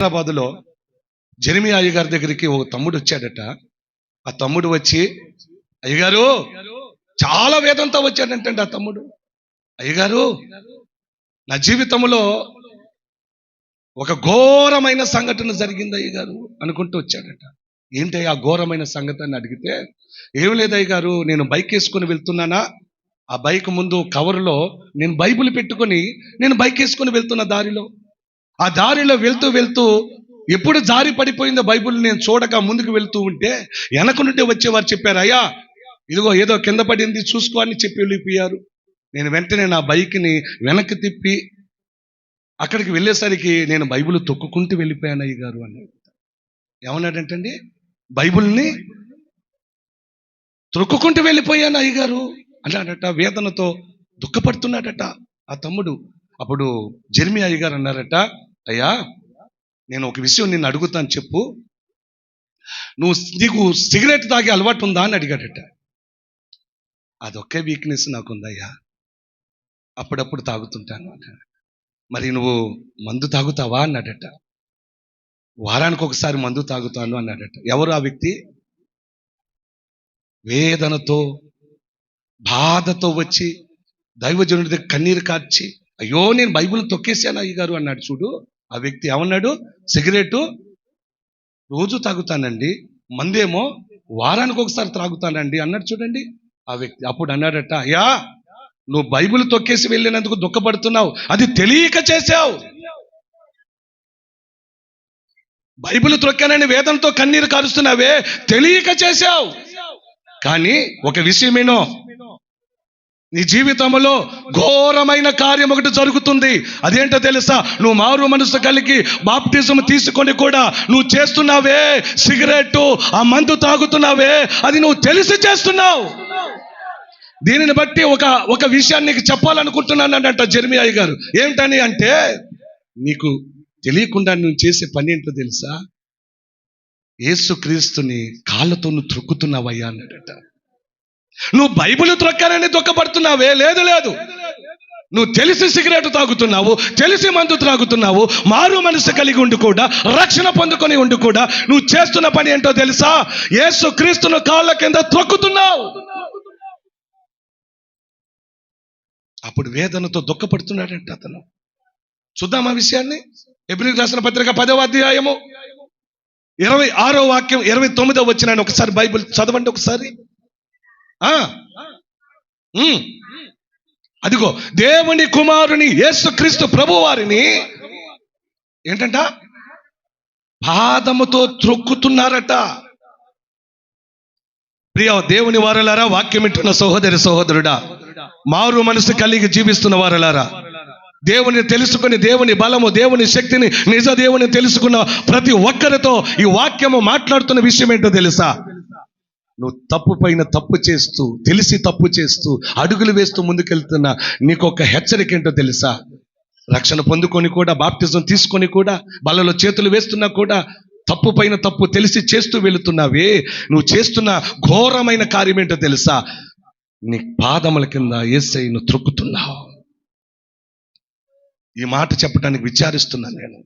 హైదరాబాదులో జెరెమియా అయ్యగారి దగ్గరికి ఒక తమ్ముడు వచ్చాడట. ఆ తమ్ముడు వచ్చి, అయ్యగారు, చాలా వేదంతో వచ్చాడంటండి ఆ తమ్ముడు. అయ్యగారు, నా జీవితంలో ఒక ఘోరమైన సంఘటన జరిగింది అయ్యగారు అనుకుంటూ వచ్చాడట. ఏంటి ఆ ఘోరమైన సంగతి అని అడిగితే, ఏం లేదు అయ్యగారు, నేను బైక్ వేసుకొని వెళ్తున్నానా, ఆ బైక్ ముందు కవర్లో నేను బైబిల్ పెట్టుకొని నేను బైక్ వేసుకొని వెళ్తున్న దారిలో, ఆ దారిలో వెళ్తూ వెళ్తూ ఎప్పుడు జారి పడిపోయిందో బైబిల్ నేను చూడక ముందుకు వెళ్తూ ఉంటే వెనక నుండి వచ్చేవారు చెప్పారు, అయ్యా ఇదిగో ఏదో కింద పడింది చూసుకో అని చెప్పి వెళ్ళిపోయారు. నేను వెంటనే నా బైక్ని వెనక్కి తిప్పి అక్కడికి వెళ్ళేసరికి నేను బైబిల్ తొక్కుకుంటూ వెళ్ళిపోయాను అయ్యగారు అన్నాడు. ఏమన్నాడంటండి, బైబిల్ని తొక్కుకుంటూ వెళ్ళిపోయాను అయ్యగారు అన్నాడట. వేదనతో దుఃఖపడుతున్నాడట ఆ తమ్ముడు. అప్పుడు జెరెమియా అయ్యగారు అన్నారట, అయ్యా నేను ఒక విషయం నిన్ను అడుగుతాను, చెప్పు, నీకు సిగరెట్ తాగే అలవాటు ఉందా అని అడిగాడట. అదొకే వీక్నెస్ నాకుందయ్యా, అప్పుడప్పుడు తాగుతుంటాను అన్నాడు. మరి నువ్వు మందు తాగుతావా అన్నాడట. వారానికి ఒకసారి మందు తాగుతాను అన్నాడట. ఎవరు ఆ వ్యక్తి? వేదనతో బాధతో వచ్చి దైవజనుడి దగ్గర కన్నీరు కార్చి, అయ్యో నేను బైబిల్ తొక్కేశాను అయ్యగారు అన్నాడు. చూడు ఆ వ్యక్తి ఏమన్నాడు, సిగరెట్ రోజు తాగుతానండి, మందేమో వారానికి ఒకసారి తాగుతానండి అన్నాడు. చూడండి ఆ వ్యక్తి. అప్పుడు అన్నాడట, అయ్యా నువ్వు బైబిల్ తొక్కేసి వెళ్ళినందుకు దుఃఖపడుతున్నావు, అది తెలియక చేశావు. బైబిల్ తొక్కానని వేదంతో కన్నీరు కారుస్తున్నావే, తెలియక చేశావు. కానీ ఒక విషయమేనో, నీ జీవితంలో ఘోరమైన కార్యం ఒకటి జరుగుతుంది. అదేంటో తెలుసా? నువ్వు మారు మనసు కలిగి బాప్టిజం తీసుకొని కూడా నువ్వు చేస్తున్నావే సిగరెట్, ఆ మందు తాగుతున్నావే, అది నువ్వు తెలిసి చేస్తున్నావు. దీనిని బట్టి ఒక విషయాన్ని నీకు చెప్పాలనుకుంటున్నానంట జెరెమియా గారు. ఏమిటని అంటే, నీకు తెలియకుండా నువ్వు చేసే పని ఏంటో తెలుసా? యేసుక్రీస్తుని కాళ్ళతో నువ్వు త్రొక్కుతున్నావయ్యా అన్నాడట. నువ్వు బైబిల్ త్రొక్కానని దుఃఖపడుతున్నావే, లేదు లేదు, నువ్వు తెలిసి సిగరెట్ తాగుతున్నావు, తెలిసి మందు త్రాగుతున్నావు, మారు మనసు కలిగి ఉండి కూడా, రక్షణ పొందుకొని ఉండి కూడా నువ్వు చేస్తున్న పని ఏంటో తెలుసా? యేసుక్రీస్తును కాళ్ళ కింద త్రొక్కుతున్నావు. అప్పుడు వేదనతో దుఃఖపడుతున్నాడంట అతను. చూద్దాం ఆ విషయాన్ని. ఎబ్రీయులకు రాసిన పత్రిక 10వ అధ్యాయము 26వ వాక్యం 29వ వచనాన్ని ఒకసారి బైబిల్ చదవండి ఒకసారి. అదిగో దేవుని కుమారుని యేసుక్రీస్తు ప్రభు వారిని ఏంటంట, పాదముతో త్రొక్కుతున్నారట. ప్రియ దేవుని వారలారా, వాక్యం వింటున్న సహోదరి సహోదరుడా, మారు మనసు కలిగి జీవిస్తున్న వారలారా, దేవుని తెలుసుకుని దేవుని బలము, దేవుని శక్తిని, నిజ దేవుని తెలుసుకున్న ప్రతి ఒక్కరితో ఈ వాక్యము మాట్లాడుతున్న విషయం ఏంటో తెలుసా? నువ్వు తప్పు పైన తప్పు చేస్తూ, తెలిసి తప్పు చేస్తూ అడుగులు వేస్తూ ముందుకెళ్తున్నా నీకు ఒక హెచ్చరిక ఏంటో తెలుసా? రక్షణ పొందుకొని కూడా, బాప్టిజం తీసుకొని కూడా, బలలో చేతులు వేస్తున్నా కూడా తప్పు పైన తప్పు తెలిసి చేస్తూ వెళుతున్నావే, నువ్వు చేస్తున్న ఘోరమైన కార్యం ఏంటో తెలుసా? నీ పాదముల కింద యేసయ్యను త్రొక్కుతున్నావు. ఈ మాట చెప్పడానికి విచారిస్తున్నాను నేను.